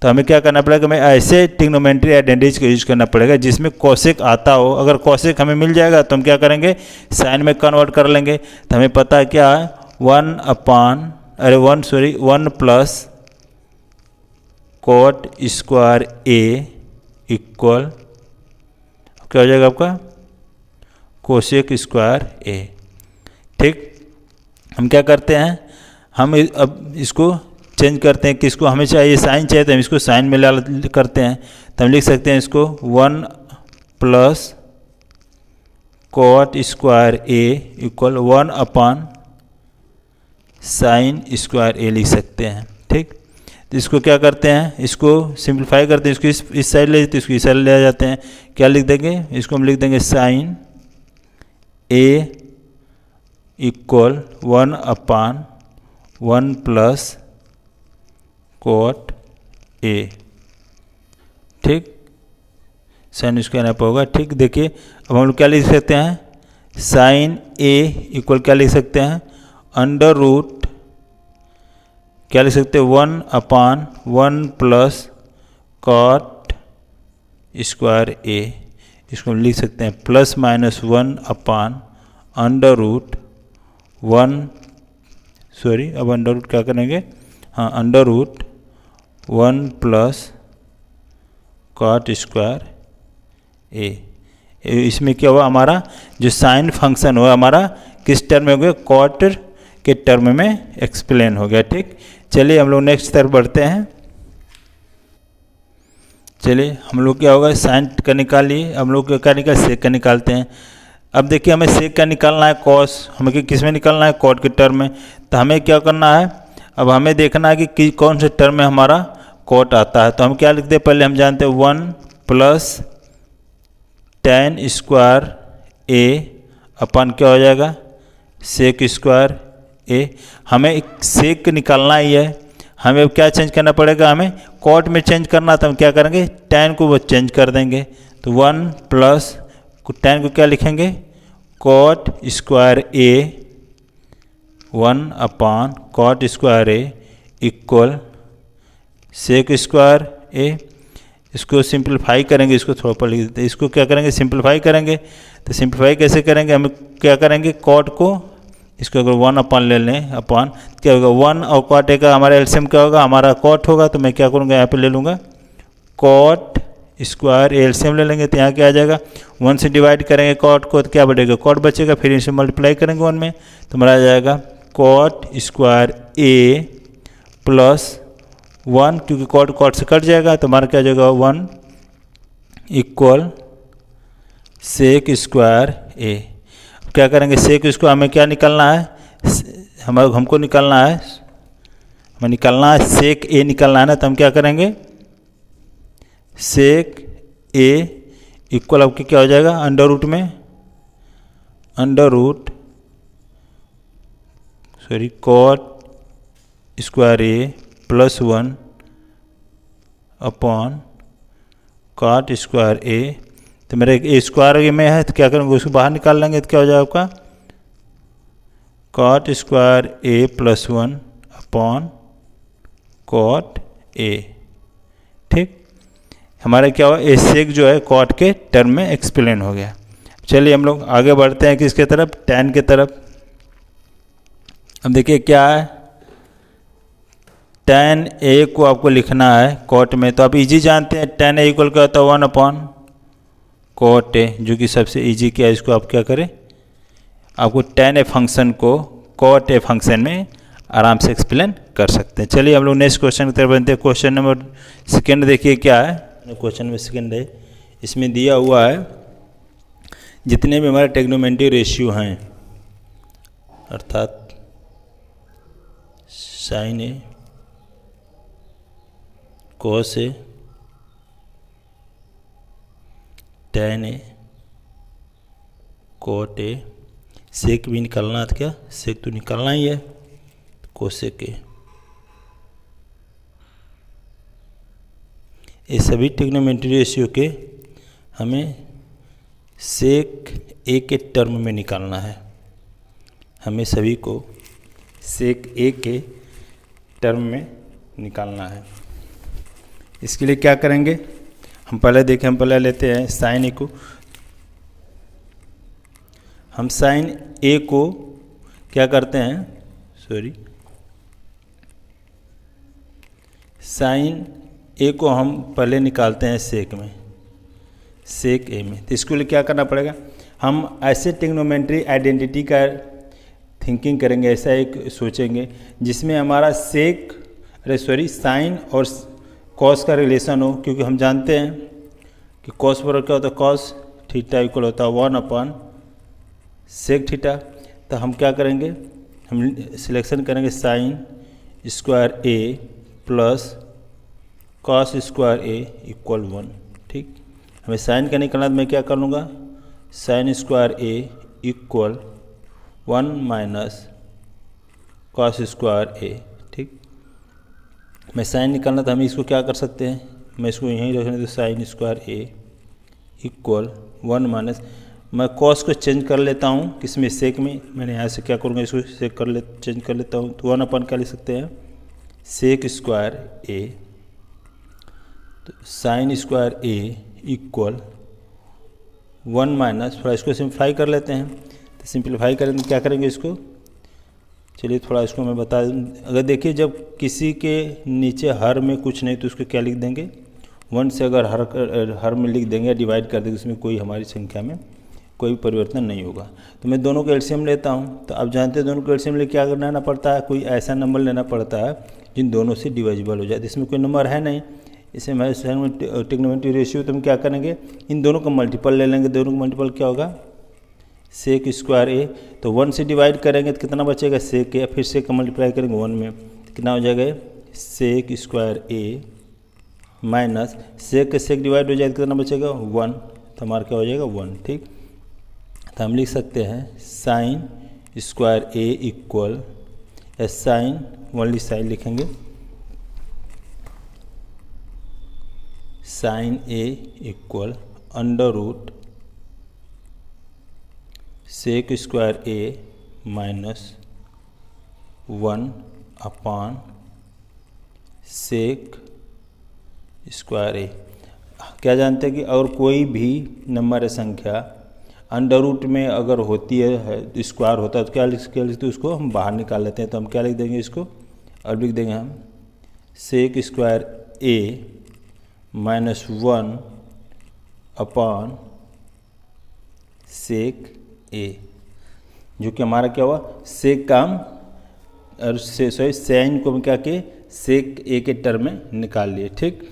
तो हमें क्या करना पड़ेगा, हमें ऐसे ट्रिग्नोमेट्री आइडेंटिटीज का यूज करना पड़ेगा जिसमें कोसेक आता हो। अगर कोसेक हमें मिल जाएगा तो हम क्या करेंगे, साइन में कन्वर्ट कर लेंगे। तो हमें पता है क्या है 1 plus cot square A equal क्या हो जाएगा आपका कोसेक स्क्वायर ए। ठीक, हम क्या करते हैं, हम अब इसको चेंज करते हैं, किसको हमें चाहिए साइन चाहिए तो हम इसको साइन में ला करते हैं। तो हम लिख सकते हैं इसको 1 plus cot square A equal 1 sign square ए लिख सकते हैं। ठीक, तो इसको क्या करते हैं, इसको सिंप्लीफाई करते हैं, इसको इस साइड ले जाते हैं, इसको इस साइड ले जाते हैं। क्या लिख देंगे, इसको हम लिख देंगे sine A equal 1/1 plus cot A. ठीक, साइन इसको आना होगा। ठीक, देखिए अब हम लोग क्या लिख सकते हैं, साइन ए इक्वल क्या लिख सकते हैं, अंडर रूट क्या लिख सकते हैं 1/1 प्लस कॉट स्क्वायर ए। इसको हम लिख सकते हैं प्लस माइनस 1/1, सॉरी अब अंडर रूट क्या करेंगे, हाँ under root 1 plus cot square A. इसमें क्या हुआ, हमारा जो साइन फंक्शन हुआ हमारा किस टर्म में हो गया, कॉट के टर्म में एक्सप्लेन हो गया। ठीक, चलिए हम लोग नेक्स्ट तरफ बढ़ते हैं। चलिए हम लोग क्या होगा, साइन का निकालिए, हम लोग क्या निकाल सेक का निकालते हैं। अब देखिए हमें सेक का निकालना है, कॉस हमें किस में निकालना है, कॉट के टर्म में। तो हमें क्या करना है, अब हमें देखना है कि कौन से टर्म में हमारा कॉट आता है। तो हम क्या लिखते हैं, पहले हम जानते हैं 1 प्लस tan स्क्वायर ए अपन क्या हो जाएगा सेक स्क्वायर ए। हमें सेक निकालना ही है, हमें क्या चेंज करना पड़ेगा, हमें कॉट में चेंज करना। तो हम क्या करेंगे, tan को वो चेंज कर देंगे। तो 1 प्लस tan को क्या लिखेंगे, cot square A 1/cot square A equal sec square ए। इसको सिंप्लीफाई करेंगे, इसको थोड़ा पढ़ लिख देते हैं। इसको क्या करेंगे, सिंप्लीफाई करेंगे। तो सिंप्लीफाई कैसे करेंगे, हम क्या करेंगे, कॉट को इसको अगर 1/, ले लें अपन क्या होगा 1 और कॉट ए का हमारा एलसीएम क्या होगा, हमारा कॉट होगा। तो मैं क्या करूँगा, यहाँ पे ले लूँगा कॉट स्क्वायर एलसीएम ले लेंगे। तो यहाँ क्या आ जाएगा, 1 से डिवाइड करेंगे कॉट को तो क्या बढ़ेगा, कॉट बचेगा, फिर इसे मल्टीप्लाई करेंगे 1 में तो हमारा आ जाएगा कॉट स्क्वायर ए प्लस 1, क्योंकि कॉट से कट जाएगा तो हमारा क्या हो जाएगा 1 इक्वल सेक स्क्वायर ए। क्या करेंगे, सेक इसको हमें क्या निकालना है, हमको निकालना है, हमें निकालना है सेक ए निकालना है ना। तो हम क्या करेंगे, सेक ए इक्वल आपके क्या हो जाएगा, अंडर रूट में cot square A plus 1 upon cot square ए। तो मेरे ए स्क्वायर में है तो क्या करेंगे, उसको बाहर निकाल लेंगे तो क्या हो जाएगा आपका cot square A plus 1 upon cot A. ठीक, हमारा क्या हुआ, ए सेक जो है कॉट के टर्म में एक्सप्लेन हो गया। चलिए हम लोग आगे बढ़ते हैं किसके तरफ, टैन के तरफ। अब देखिए क्या है, टैन ए को आपको लिखना है कॉट में, तो आप इजी जानते हैं टैन ए इक्वल क्या होता है 1 अपॉन कॉट ए, जो कि सबसे इजी क्या है। इसको आप क्या करें, आपको टैन ए फंक्शन को कॉट ए फंक्शन में आराम से एक्सप्लेन कर सकते हैं। चलिए हम लोग नेक्स्ट क्वेश्चन की तरफ बनते हैं। क्वेश्चन नंबर सेकेंड देखिए क्या है, क्वेश्चन नंबर सेकेंड है, इसमें दिया हुआ है जितने भी हमारे ट्रिग्नोमेट्री रेशियो हैं, अर्थात sine A, cos A, tan A, cot A, sec भी निकालना था क्या, सेक तो निकालना ही है, कोसेक ए, ये सभी ट्रिग्नोमेट्री रेशियो के हमें सेक ए के टर्म में निकालना है। हमें सभी को सेक ए के टर्म में निकालना है। इसके लिए क्या करेंगे, हम पहले देखें, हम पहले लेते हैं साइन ए को। हम साइन ए को क्या करते हैं, साइन ए को हम पहले निकालते हैं सेक में, सेक ए में। तो इसके लिए क्या करना पड़ेगा, हम ऐसे ट्रिग्नोमेट्री आइडेंटिटी का थिंकिंग करेंगे, ऐसा एक सोचेंगे जिसमें हमारा साइन और कॉस का रिलेशन हो, क्योंकि हम जानते हैं कि कॉस बराबर क्या होता है, कॉस थीटा इक्वल होता है 1 अपॉन सेक थीटा। तो हम क्या करेंगे, हम सिलेक्शन करेंगे sign square A plus cos square A equal 1। ठीक, हमें साइन का निकालना तो मैं क्या कर लूँगा, sign square A equal 1 minus cos square ए। ठीक, मैं साइन निकालना था, हम इसको क्या कर सकते हैं, मैं इसको यहीं रखने तो sign square A equal 1 minus, मैं कॉस को चेंज कर लेता हूँ किसमें, सेक में। मैंने यहाँ से क्या करूँगा, इसको सेक चेंज कर लेता हूँ, तो 1 अपन क्या लिख सकते हैं, सेक स्क्वायर ए, तो sign square A equal 1 minus, थोड़ा इसको सिंप्लीफाई कर लेते हैं। तो सिंप्लीफाई करें तो क्या करेंगे इसको, चलिए थोड़ा इसको मैं बता दूँ। अगर देखिए जब किसी के नीचे हर में कुछ नहीं तो उसको क्या लिख देंगे, 1 से अगर हर में लिख देंगे, डिवाइड कर देंगे, उसमें कोई हमारी संख्या में कोई परिवर्तन नहीं होगा। तो मैं दोनों का एलसीएम लेता हूँ, तो अब जानते हैं दोनों का एलसीएम ले क्या लेना पड़ता है, कोई ऐसा नंबर लेना पड़ता है जिन दोनों से डिवाइजिबल हो जाए। इसमें कोई नंबर है नहीं, इसे मैं ट्रिग्नोमेट्री रेशियो, तो हम क्या करेंगे, इन दोनों का मल्टीपल ले लेंगे। दोनों का मल्टीपल क्या होगा, सेक स्क्वायर ए, तो 1 से डिवाइड करेंगे तो कितना बचेगा, सेक ए, फिर सेक का मल्टीप्लाई करेंगे 1 में, तो कितना हो जाएगा, सेक square A minus sec sec divide हो जाए तो कितना बचेगा 1, तो हमारा क्या हो जाएगा 1। ठीक, तो हम लिख सकते हैं sine square A equal, sine only sine लिखेंगे, sine A equal under root sec square A minus 1 upon sec square A. क्या जानते हैं कि अगर कोई भी नंबर संख्या अंडर रूट में अगर होती है, स्क्वायर होता है, तो क्या लिखते हैं, उसको हम बाहर निकाल लेते हैं। तो हम क्या लिख देंगे इसको, अब लिख देंगे हम सेक square A minus 1 upon sec ए, जो कि हमारा क्या हुआ, सेक का हम और साइन को हम क्या किए, सेक ए के टर्म में निकाल लिए। ठीक,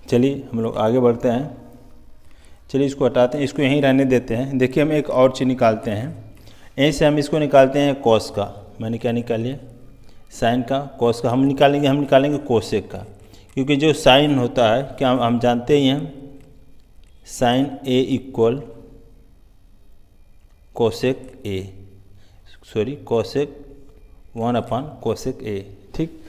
चलिए हम लोग आगे बढ़ते हैं। चलिए इसको हटाते हैं, इसको यहीं रहने देते हैं। देखिए हम एक और चीज़ निकालते हैं, यहीं से हम इसको निकालते हैं कॉस का। मैंने क्या निकाल लिया, साइन का, कॉस का हम निकालेंगे कोसेक का, क्योंकि जो साइन होता है क्या हम जानते ही हैं, sine A equal cosec A, cosec 1 upon cosec A. ठीक,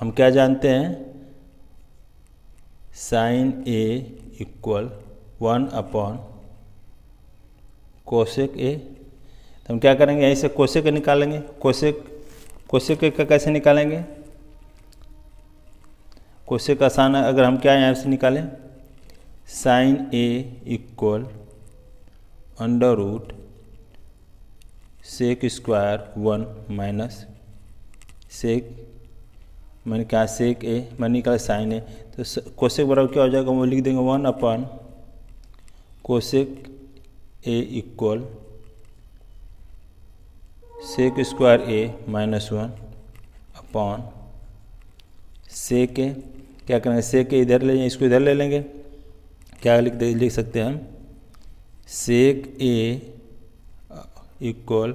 हम क्या जानते हैं, sine A equal 1 upon cosec A. तो हम क्या करेंगे, यहीं से कोसेक निकालेंगे। कोसेक का कैसे निकालेंगे, कोसेक आसान है। अगर हम क्या यहाँ से निकालें, sine A equal under root sec square 1 minus sec, मैंने कहा सेक ए, मैंने निकाला साइन ए। तो कोसेक बराबर क्या हो जाएगा, वो लिख देंगे 1 upon cosec A equal sec square A minus 1 upon sec A. क्या करेंगे, सेक ए इधर ले जाएंगे, इसको इधर ले लेंगे। क्या लिख सकते हैं हम, सेक ए इक्वल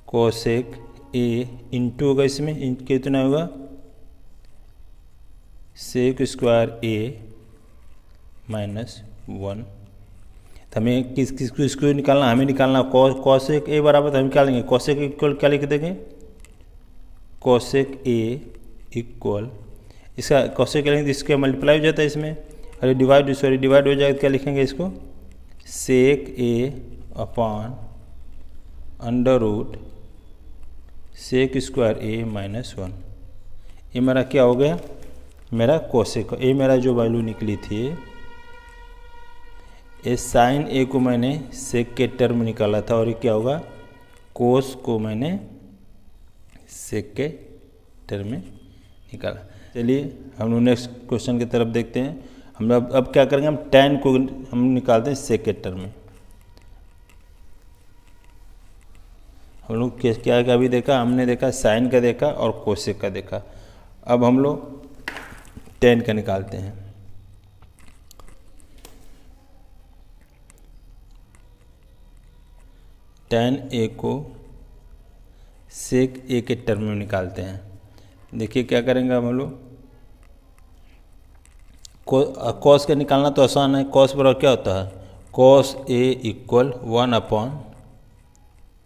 कोसेक ए इंटू होगा, इसमें कितना होगा, सेक स्क्वायर ए माइनस 1। तो हमें किसको निकालना, हमें निकालना कोसेक ए बराबर, तो हम क्या लेंगे, कोसेक इक्वल क्या लिख देंगे, कोसेक ए इक्वल, इसका कोसेक क्या लेंगे, इसके मल्टीप्लाई हो जाता है इसमें, अरे डिवाइड हो जाएगा, क्या लिखेंगे इसको, sec A upon under root sec square A minus 1। ये मेरा क्या हो गया, मेरा कोसेक, ये मेरा जो वैल्यू निकली थी, ये साइन ए को मैंने सेक के टर्म निकाला था, और ये क्या होगा, कोस को मैंने सेक के टर्म में निकाला। चलिए हम लोग नेक्स्ट क्वेश्चन की तरफ देखते हैं। हम अब क्या करेंगे, हम tan को हम निकालते हैं सेक के टर्म में। हम लोग क्या क्या अभी देखा, हमने देखा साइन का देखा और कोसेक का देखा। अब हम लोग tan का निकालते हैं। tan ए को सेक ए के टर्म में निकालते हैं। देखिए क्या करेंगे हम लोग, कॉस का निकालना तो आसान है। कॉस बराबर क्या होता है, cos A equal 1 upon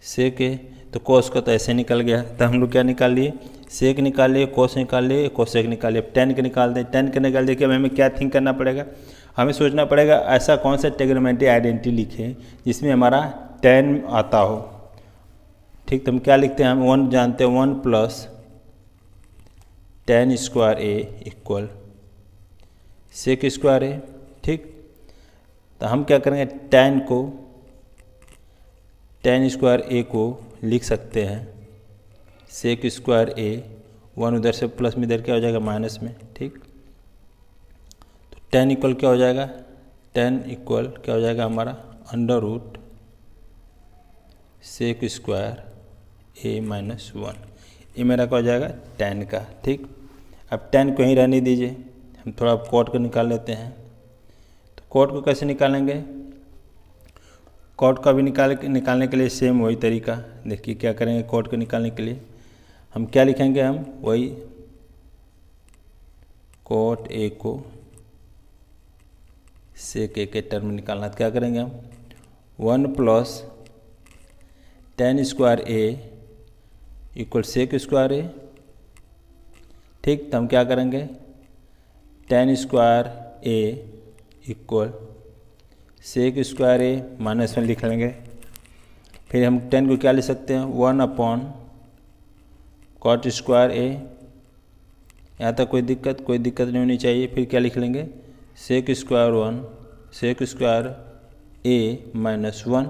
sec ए। तो कॉस का तो ऐसे निकल गया, तो हम लोग क्या निकाल लिए, सेक निकाल लिए, कॉस निकाल लिए, कोसेक निकाल लिए। अब tan के निकाल दें, tan के निकाल दें, कि हमें क्या थिंक करना पड़ेगा, हमें सोचना पड़ेगा ऐसा कौन सा ट्रिग्नोमेट्री आइडेंटिटी लिखें जिसमें हमारा tan आता हो। ठीक, तो हम क्या लिखते हैं, हम 1 जानते हैं, 1 plus tan square A equal sec square ए। ठीक, तो हम क्या करेंगे, tan स्क्वायर ए को लिख सकते हैं सेक स्क्वायर ए, 1 उधर से प्लस में, इधर क्या हो जाएगा माइनस में। ठीक, तो tan इक्वल क्या हो जाएगा, tan इक्वल क्या हो जाएगा हमारा under root sec square A minus 1। ये मेरा क्या हो जाएगा, tan का। ठीक, अब tan को ही रहने दीजिए, हम थोड़ा कॉट को निकाल लेते हैं। तो कॉट को कैसे निकालेंगे, कॉट का भी निकालने के लिए सेम वही तरीका। देखिए क्या करेंगे, कॉट को निकालने के लिए हम क्या लिखेंगे, हम वही कॉट ए को सेक ए के टर्म में निकालना। तो क्या करेंगे हम, 1 plus tan square A equal sec square ए। ठीक, तो हम क्या करेंगे, tan square A equal sec square A minus 1 लिख लेंगे। फिर हम tan को क्या लिख सकते हैं, 1 अपॉन कॉट स्क्वायर ए। यहाँ तक कोई दिक्कत नहीं होनी चाहिए। फिर क्या लिख लेंगे, सेक स्क्वायर ए माइनस 1।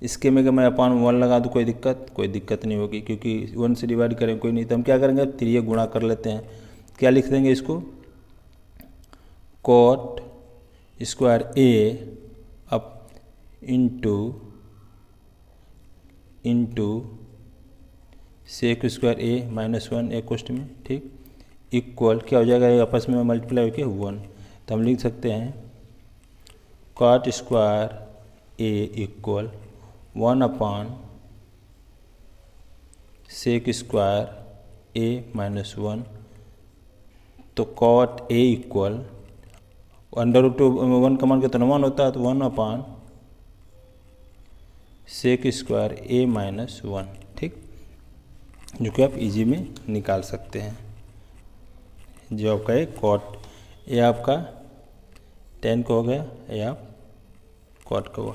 इसके में अगर मैं अपॉन 1 लगा दूँ कोई दिक्कत नहीं होगी, क्योंकि 1 से डिवाइड करें कोई नहीं। तो हम क्या करेंगे, 3 गुणा कर लेते हैं। क्या लिख देंगे इसको, cot square A up into sec square A minus 1 एक क्वेश्चन में। ठीक, इक्वल क्या हो जाएगा, ये आपस में मल्टीप्लाई होकर 1। तो हम लिख सकते हैं cot square A equal 1 upon sec square A minus 1। तो cot A equal under root 1 का मान कितना 1 होता है, तो 1/sec² a माइनस 1, ठीक, जो कि आप इजी में निकाल सकते हैं। जो आपका है कॉट, ये आपका tan का हो गया, ये आप कॉट का हुआ।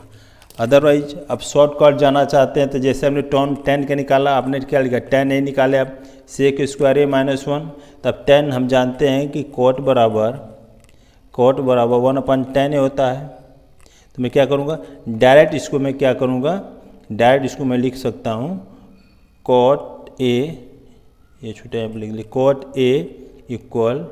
अदरवाइज आप शॉर्टकट जाना चाहते हैं तो जैसे हमने tan का निकाला, आपने क्या लिखा tan a निकाले आप sec² a माइनस 1, तब tan हम जानते हैं कि कॉट बराबर 1/tan a होता है। तो मैं क्या करूँगा, डायरेक्ट इसको मैं क्या करूँगा, डायरेक्ट इसको मैं लिख सकता हूँ कॉट a, ये छोटे आप लिख ली, cot a equal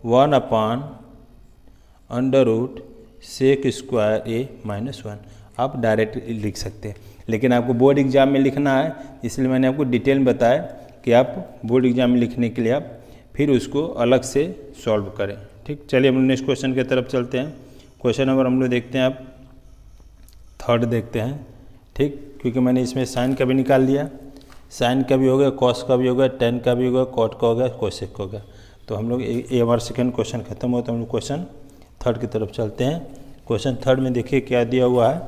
1/sec² a minus 1, आप डायरेक्ट लिख सकते हैं। लेकिन आपको बोर्ड एग्जाम में लिखना है, इसलिए मैंने आपको डिटेल में बताया कि आप बोर्ड एग्जाम में लिखने के लिए आप फिर उसको अलग से सॉल्व करें, ठीक। चलिए हम नेक्स्ट क्वेश्चन की तरफ चलते हैं। क्वेश्चन नंबर हम लोग देखते हैं, आप 3rd देखते हैं, ठीक, क्योंकि मैंने इसमें साइन का भी निकाल लिया, साइन का भी हो गया, कॉस का भी हो गया, tan का भी हो गया, कॉट का हो गया, कोसेक का हो गया। तो हम लोग ये हमारा सेकंड क्वेश्चन खत्म हुआ, तो हम लोग क्वेश्चन 3rd की तरफ चलते हैं। क्वेश्चन 3rd में देखिए क्या दिया हुआ है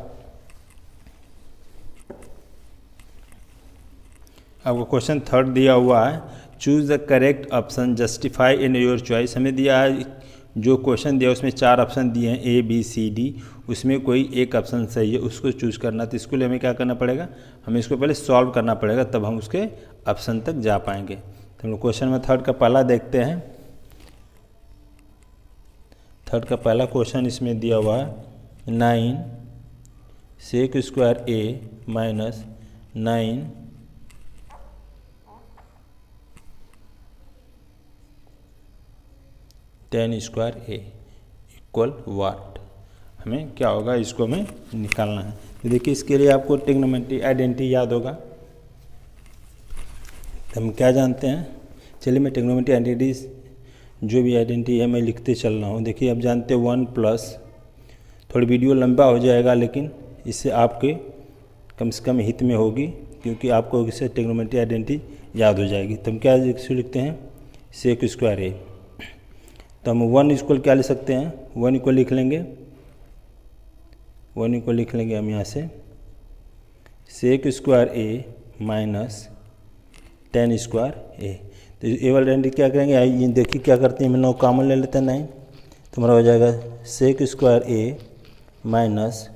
आपको। क्वेश्चन 3rd दिया हुआ है, choose the correct option, justify in your choice. हमें दिया है, जो क्वेश्चन दिया उसमें 4 ऑप्शन दिए हैं A B C D, उसमें कोई एक ऑप्शन सही है, उसको चूज़ करना। तो इसके लिए हमें क्या करना पड़ेगा, हमें इसको पहले सॉल्व करना पड़ेगा, तब हम उसके ऑप्शन तक जा पाएंगे। तो हम लोग क्वेश्चन में 3rd का पहला देखते हैं। 3rd का पहला क्वेश्चन इसमें दिया हुआ है 9 sec² a minus 9 tan² a equal what. हमें क्या होगा, इसको हमें निकालना है। तो देखिए इसके लिए आपको ट्रिग्नोमेट्री आइडेंटिटी याद होगा। तो हम क्या जानते हैं, चलिए मैं ट्रिग्नोमेट्री आइडेंटिटी जो भी आइडेंटिटी है मैं लिखते चल रहा हूँ। देखिए आप जानते हैं 1+, थोड़ी वीडियो लंबा हो जाएगा लेकिन इससे आपके कम से कम हित में होगी, क्योंकि आपको इससे ट्रिग्नोमेट्री आइडेंटिटी याद हो जाएगी। तो हम क्या लिखते हैं sec² a, तो हम 1 इक्वल क्या लिख सकते हैं, 1 इक्वल लिख लेंगे, 1 इक्वल लिख लेंगे हम यहाँ से sec² a minus tan² a। तो ये वाला आइडेंटिटी क्या करेंगे, ये देखिए क्या करते हैं, हम 9 कॉमन ले लेते हैं 9, तो हमारा हो जाएगा sec² a minus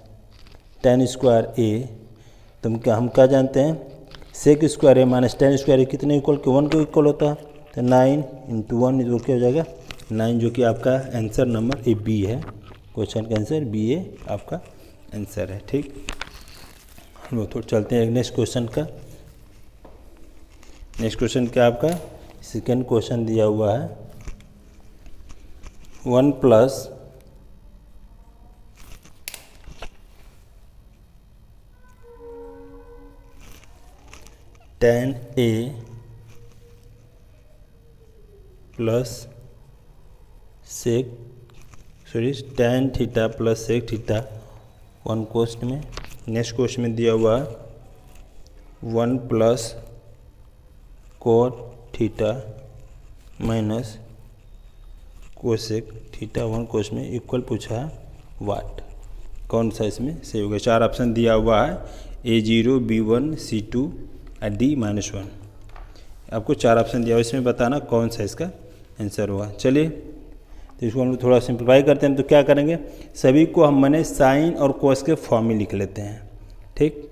tan² a। तो हम क्या जानते हैं, sec² a minus tan² a कितने इक्वल के 1 के इक्वल होता है, तो 9 × 1 जो क्या हो जाएगा 9, जो कि आपका आंसर नंबर ए बी है। क्वेश्चन का आंसर बी ए आपका आंसर है, ठीक। हम लोग थोड़ा चलते हैं नेक्स्ट क्वेश्चन का। नेक्स्ट क्वेश्चन क्या आपका सेकेंड क्वेश्चन दिया हुआ है 1+ tan a plus tan theta plus sec theta 1 question में। नेक्स्ट क्वेश्चन में दिया हुआ 1+ cot theta minus cosec theta 1 question में इक्वल पूछा है वाट। कौन सा इसमें सही होगा, 4 ऑप्शन दिया हुआ है A0 B1 C2 और D-1। आपको 4 ऑप्शन दिया हुआ, इसमें बताना कौन सा इसका आंसर हुआ। चलिए तो इसको हम लोग थोड़ा सिंप्लीफाई करते हैं। तो क्या करेंगे, सभी को हम मैंने साइन और कॉस के फॉर्म में लिख लेते हैं, ठीक।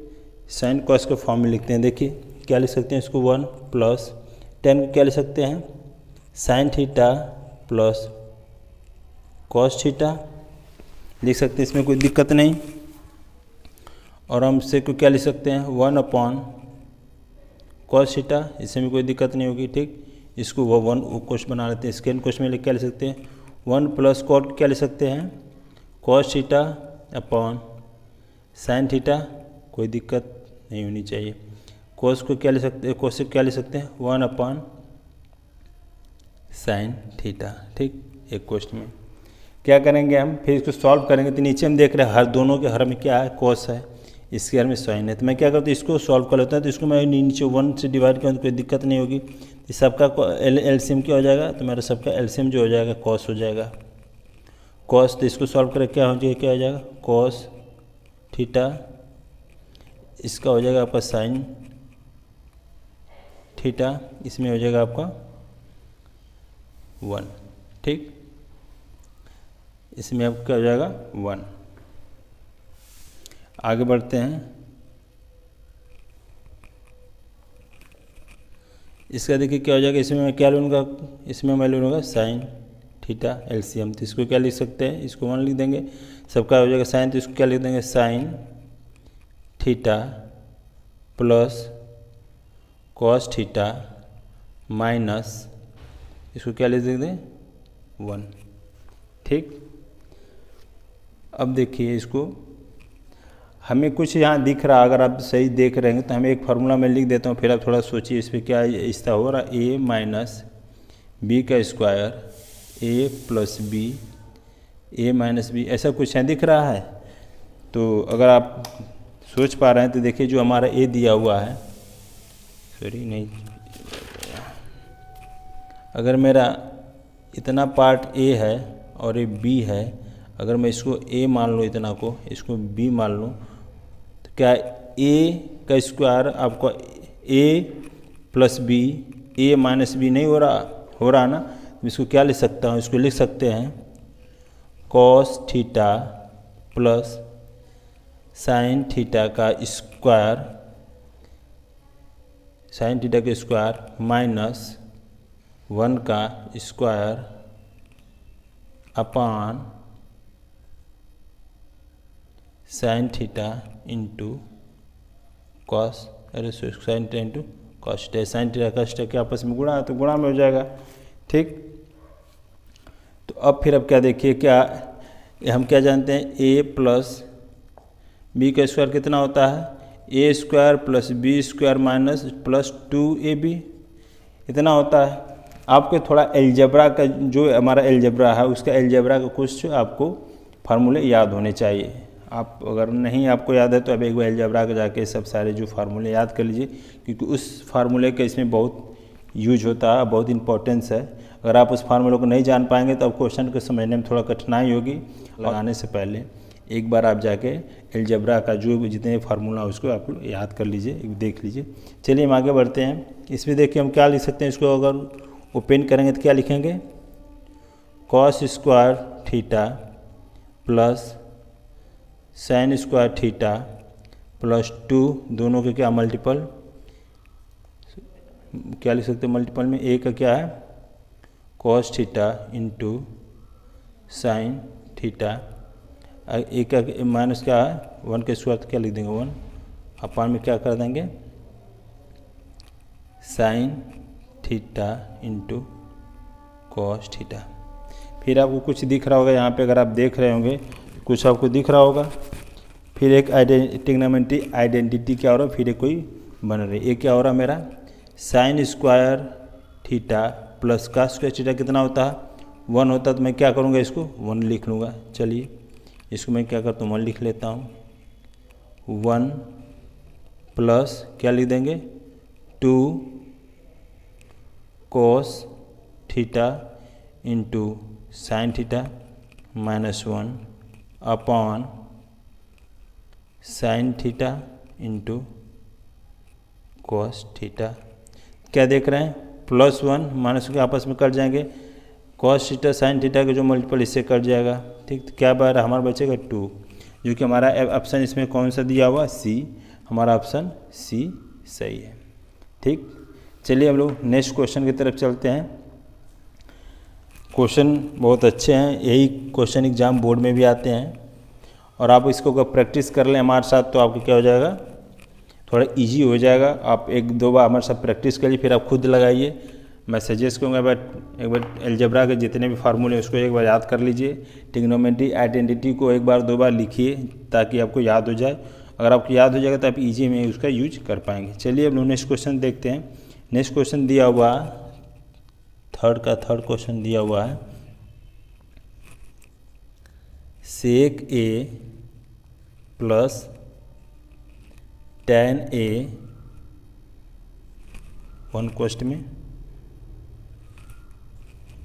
साइन कॉस के फॉर्म में लिखते हैं। देखिए क्या लिख सकते हैं इसको, 1+ tan को क्या लिख सकते हैं sine theta plus cos theta लिख सकते हैं, इसमें कोई दिक्कत नहीं। और हम sec को क्या लिख सकते हैं 1/cos थीटा, इसमें भी कोई दिक्कत नहीं होगी, ठीक। इसको वो 1 क्वेश्चन बना लेते हैं। सेकेंड क्वेश्चन में क्या लिख सकते हैं 1+ cot क्या लिख सकते हैं cos theta upon sine theta, कोई दिक्कत नहीं होनी चाहिए। cos को क्या लिख सकते हैं, cos क्या लिख सकते हैं 1/sin थीटा, ठीक। एक क्वेश्चन में क्या करेंगे हम, फिर इसको सॉल्व करेंगे। तो नीचे हम देख रहे हैं हर दोनों के हर में क्या है cos है, इसके हर में sin है। तो मैं क्या करता हूँ इसको सॉल्व कर लेता हूँ। तो इसको मैं नीचे 1 से डिवाइड करूँ तो कोई दिक्कत नहीं होगी। सबका एलसीएम क्या हो जाएगा, तो मेरा सबका एलसीएम जो हो जाएगा cos हो जाएगा। कॉस, तो इसको सॉल्व करें क्या हो जाएगा कॉस थीटा, इसका हो जाएगा आपका साइन थीटा, इसमें हो जाएगा आपका 1। ठीक, इसमें अब क्या हो जाएगा 1। आगे बढ़ते हैं। इसका देखिए क्या हो जाएगा, इसमें मैं क्या लूँगा, इसमें मैं लूँगा साइन थीटा एलसीएम, तो इसको क्या लिख सकते हैं, इसको 1 लिख देंगे। सबका हो जाएगा साइन, तो इसको क्या लिख देंगे sine theta plus cos theta minus, इसको क्या लिख देंगे 1। ठीक, अब देखिए इसको हमें कुछ यहाँ दिख रहा, अगर आप सही देख रहे हैं तो हमें एक फार्मूला में लिख देता हूँ, फिर आप थोड़ा सोचिए इस पर क्या इसका हो रहा, a माइनस बी का square a plus B, a minus B, ऐसा कुछ है दिख रहा है। तो अगर आप सोच पा रहे हैं तो देखिए जो हमारा a दिया हुआ है, सॉरी नहीं, अगर मेरा इतना पार्ट a है और ये b है, अगर मैं इसको a मान लूँ, इतना को इसको b मान लूँ, तो क्या a का स्क्वायर आपको a plus B, a minus B नहीं हो रहा ना, तो इसको क्या लिख सकता हूँ, इसको लिख सकते हैं cos theta plus sine theta का स्क्वायर, साइन थीटा का स्क्वायर माइनस 1 का square upon sine theta into cos, अरे sine theta into cos theta, sine theta cos theta के आपस में गुणा है तो गुणा में हो जाएगा। ठीक, तो अब फिर अब क्या देखिए, क्या हम क्या जानते हैं, a प्लस बी का स्क्वायर कितना होता है, a square plus B square minus plus 2ab, इतना होता है। आपको थोड़ा एलजेब्रा का, जो हमारा एलजेब्रा है उसका एलजेब्रा का कुछ आपको फार्मूले याद होने चाहिए। आप अगर नहीं आपको याद है तो अब एक बार एलजेब्रा का जाके सब सारे जो फार्मूले याद कर लीजिए, क्योंकि उस फार्मूले का इसमें बहुत यूज होता है, बहुत इंपॉर्टेंस है। अगर आप उस फार्मूले को नहीं जान पाएंगे तो आप क्वेश्चन को समझने में थोड़ा कठिनाई होगी। लगाने से पहले एक बार आप जाके एलजेब्रा का जो जितने फार्मूला उसको आप याद कर लीजिए, देख लीजिए। चलिए हम आगे बढ़ते हैं। इसमें देखिए हम क्या लिख सकते हैं, इसको अगर ओपन करेंगे तो क्या लिखेंगे, cos square theta plus sine square theta plus 2, दोनों के क्या मल्टीपल, क्या लिख सकते हैं मल्टीपल में, a का क्या है cos theta into sine theta, a का माइनस क्या है 1 के स्क्वायर, तो क्या लिख देंगे 1 अपान में क्या कर देंगे sign theta into cos theta. फिर आपको कुछ दिख रहा होगा यहाँ पे, अगर आप देख रहे होंगे कुछ आपको दिख रहा होगा, फिर एक ट्रिग्नोमेट्री आइडेंटिटी क्या हो रहा है, फिर एक कोई बन रही है। ये क्या हो रहा है मेरा साइन स्क्वायर थीटा प्लस का स्क्वायर थीटा कितना होता है 1 होता है, तो मैं क्या करूँगा इसको 1 लिख लूँगा। चलिए इसको मैं क्या करता हूँ 1 लिख लेता हूँ, 1 प्लस क्या लिख देंगे 2 cos theta into sine theta minus 1 upon sine theta into cos theta. क्या देख रहे हैं +1 माइनस के आपस में कट जाएंगे, कॉस थीटा साइन थीटा का जो मल्टीपल इससे कट जाएगा। ठीक, तो क्या बार हमारा बचेगा 2, जो कि हमारा ऑप्शन इसमें कौन सा दिया हुआ सी, हमारा ऑप्शन सी सही है। ठीक, चलिए हम लोग नेक्स्ट क्वेश्चन की तरफ चलते हैं। क्वेश्चन बहुत अच्छे हैं, यही क्वेश्चन एग्जाम बोर्ड में भी आते हैं, और आप इसको अगर प्रैक्टिस कर लें हमारे साथ तो आपको क्या हो जाएगा थोड़ा इजी हो जाएगा। आप 1-2 बार हमारे साथ प्रैक्टिस करिए, फिर आप खुद लगाइए। मैं सजेस्ट करूँगा एक बार एलजेब्रा के जितने भी फार्मूले उसको एक बार याद कर लीजिए, ट्रिग्नोमेट्री आइडेंटिटी को 1-2 बार लिखिए ताकि आपको याद हो जाए। अगर आपको याद हो जाएगा तो आप इजी में उसका यूज कर पाएंगे। चलिए अब लोग नेक्स्ट क्वेश्चन देखते हैं। नेक्स्ट क्वेश्चन दिया हुआ थर्ड क्वेश्चन दिया हुआ है, सेक ए प्लस tan a 1 क्वेश्चन में,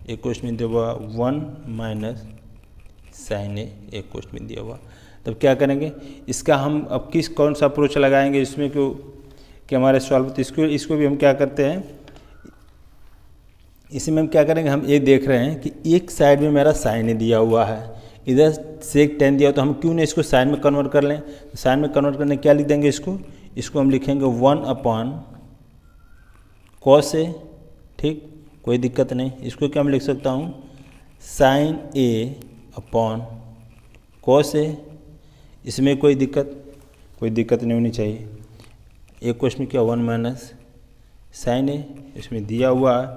एक क्वेश्चन में दिया हुआ 1 माइनस साइन ए कोष्ठ में दिया हुआ। तब क्या करेंगे, इसका हम अब कौन सा अप्रोच लगाएंगे इसमें कि हमारे सॉल्व, तो इसको भी हम क्या करते हैं, इसी में हम क्या करेंगे, हम ये देख रहे हैं कि एक साइड में मेरा साइन ए दिया हुआ है, इधर सेक टेन दिया हो, तो हम क्यों नहीं इसको साइन में कन्वर्ट कर लें। तो साइन में कन्वर्ट करने क्या लिख देंगे, इसको हम लिखेंगे 1 cos ए। ठीक, कोई दिक्कत नहीं। इसको क्या मैं लिख सकता हूँ, साइन ए अपॉन cos ए। इसमें कोई दिक्कत नहीं होनी चाहिए। एक क्वेश्चन में क्या 1 माइनस साइन ए, इसमें दिया हुआ है,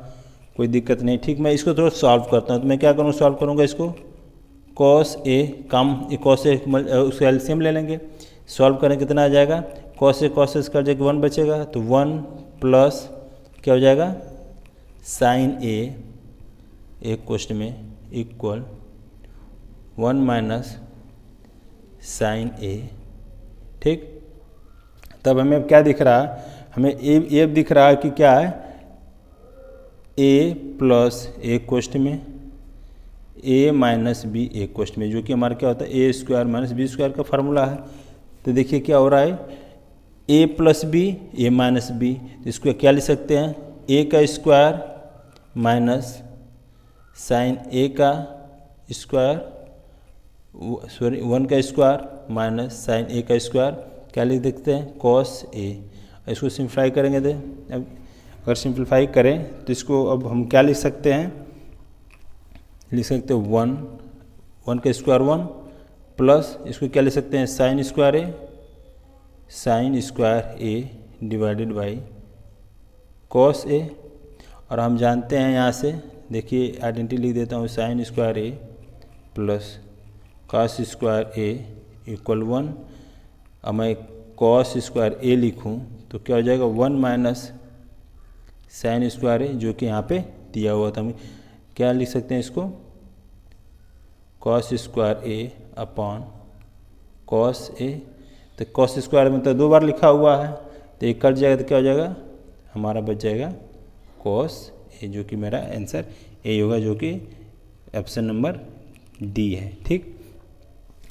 कोई दिक्कत नहीं। ठीक, मैं इसको थोड़ा सॉल्व करता हूँ। तो मैं क्या करूँगा, सॉल्व करूँगा इसको cos ए cos ए उसका एलसीएम ले लेंगे, सॉल्व करें कितना आ जाएगा, cos ए कर जाएगा 1 बचेगा, तो 1 प्लस क्या हो जाएगा साइन ए एक क्वेश्चन में इक्वल 1 माइनस साइन ए। ठीक, तब हमें क्या दिख रहा है, हमें ए दिख रहा है कि क्या है, ए प्लस ए क्वेश्चन में ए माइनस बी ए क्वेश्चन में, जो कि हमारा क्या होता है ए स्क्वायर माइनस बी स्क्वायर का फार्मूला है। तो देखिए क्या हो रहा है, ए प्लस बी ए माइनस बी, तो इसको क्या लिख सकते हैं, ए का स्क्वायर माइनस साइन ए का स्क्वायर, सॉरी 1 का स्क्वायर माइनस साइन ए का स्क्वायर, क्या लिख देखते हैं cos ए। इसको सिंप्लीफाई करेंगे तो अब अगर सिंप्लीफाई करें तो इसको अब हम क्या लिख सकते हैं, लिख सकते हैं 1 का स्क्वायर 1 प्लस इसको क्या लिख सकते हैं sine square A divided by cos ए। और हम जानते हैं यहाँ से, देखिए आइडेंटिटी लिख देता हूँ, sign square A plus cos square A equal 1। अब मैं cos स्क्वायर ए लिखूँ तो क्या हो जाएगा 1 माइनस साइन स्क्वायर ए, जो कि यहाँ पे दिया हुआ था। हम क्या लिख सकते हैं इसको, cos स्क्वायर ए अपॉन cos ए। तो cos स्क्वायर में तो 2 बार लिखा हुआ है, तो एक कट जाएगा तो क्या हो जाएगा, हमारा बच जाएगा cos ए, जो कि मेरा आंसर ए होगा, जो कि ऑप्शन नंबर डी है। ठीक,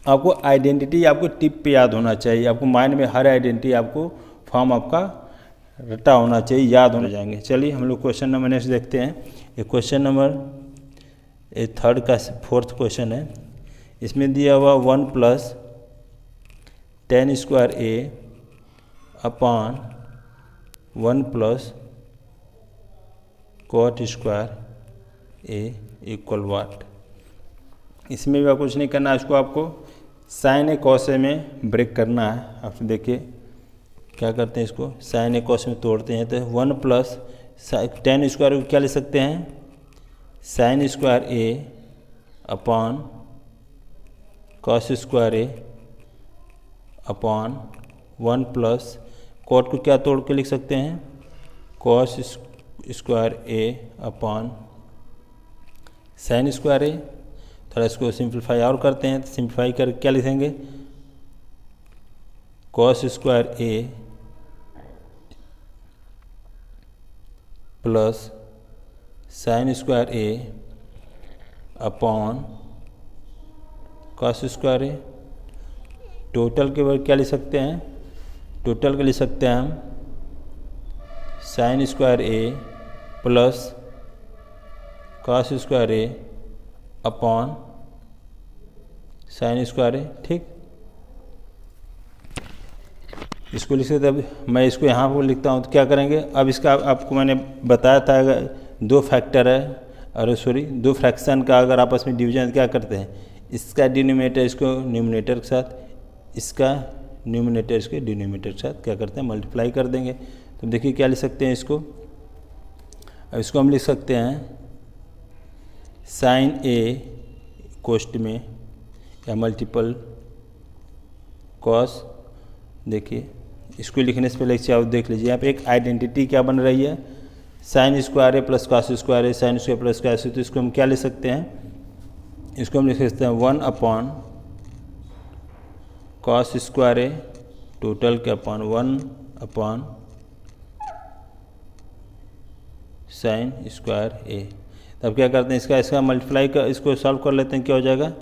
आपको आइडेंटिटी आपको टिप पे याद होना चाहिए, आपको माइंड में हर आइडेंटिटी आपको फॉर्म आपका रटा होना चाहिए, याद होने जाएंगे। चलिए हम लोग क्वेश्चन नंबर नेक्स्ट देखते हैं। ये क्वेश्चन नंबर थर्ड का 4th क्वेश्चन है। इसमें दिया हुआ 1 plus tan square A upon 1 plus cot square A equal वाट। इसमें भी कुछ नहीं करना है, इसको आपको साइन ए कॉस ए में ब्रेक करना है। आप देखिए क्या करते हैं, इसको साइन ए कॉस में तोड़ते हैं, तो 1 प्लस tan स्क्वायर को क्या ले सकते हैं, साइन स्क्वायर ए अपॉन कॉस स्क्वायर ए अपॉन 1 प्लस कॉट को क्या तोड़ के लिख सकते हैं, कॉस स्क्वायर ए अपॉन साइन स्क्वायर ए। थोड़ा इसको सिंप्लीफाई और करते हैं, तो सिंप्लीफाई कर क्या लिखेंगे, cos square A plus sign square A upon cos square A. Total के बाद क्या लिख सकते हैं, टोटल के लिख सकते हैं हम sign square A plus cos square A upon sine square ए। ठीक, इसको लिख सकते। अब मैं इसको यहाँ पर लिखता हूँ, तो क्या करेंगे, अब इसका आपको मैंने बताया था, अगर 2 फैक्टर है, अरे सॉरी 2 फ्रैक्शन का अगर आपस में डिवीजन क्या करते हैं, इसका डिनोमिनेटर इसको न्यूमरेटर के साथ, इसका न्यूमरेटर इसके डिनोमिनेटर के साथ क्या करते हैं, मल्टीप्लाई कर देंगे। तो देखिए क्या लिख सकते हैं इसको, अब इसको हम लिख सकते हैं साइन ए कोष्ट में या मल्टीपल कॉस। देखिए इसको लिखने से पहले आप देख लीजिए, यहाँ पे एक आइडेंटिटी क्या बन रही है, sign square A plus cos square A, sine square plus cos. तो इसको हम क्या लिख सकते हैं, इसको हम लिख सकते हैं 1 अपॉन कॉस स्क्वायर ए टोटल के अपॉन 1 अपॉन साइन स्क्वायर ए। तब क्या करते हैं, इसका मल्टीप्लाई कर, इसको सॉल्व कर लेते हैं, क्या हो जाएगा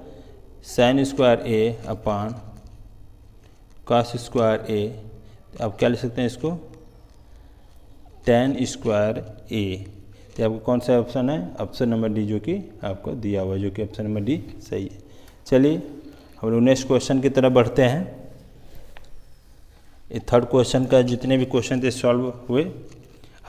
साइन स्क्वायर ए अपान कॉस स्क्वायर ए, अब क्या लिख सकते हैं इसको, टेन स्क्वायर ए। तो आपको कौन सा ऑप्शन है, ऑप्शन नंबर डी जो कि आपको दिया हुआ, जो कि ऑप्शन नंबर डी सही है। चलिए हम लोग नेक्स्ट क्वेश्चन की तरफ बढ़ते हैं। ये थर्ड क्वेश्चन का जितने भी क्वेश्चन थे सॉल्व हुए।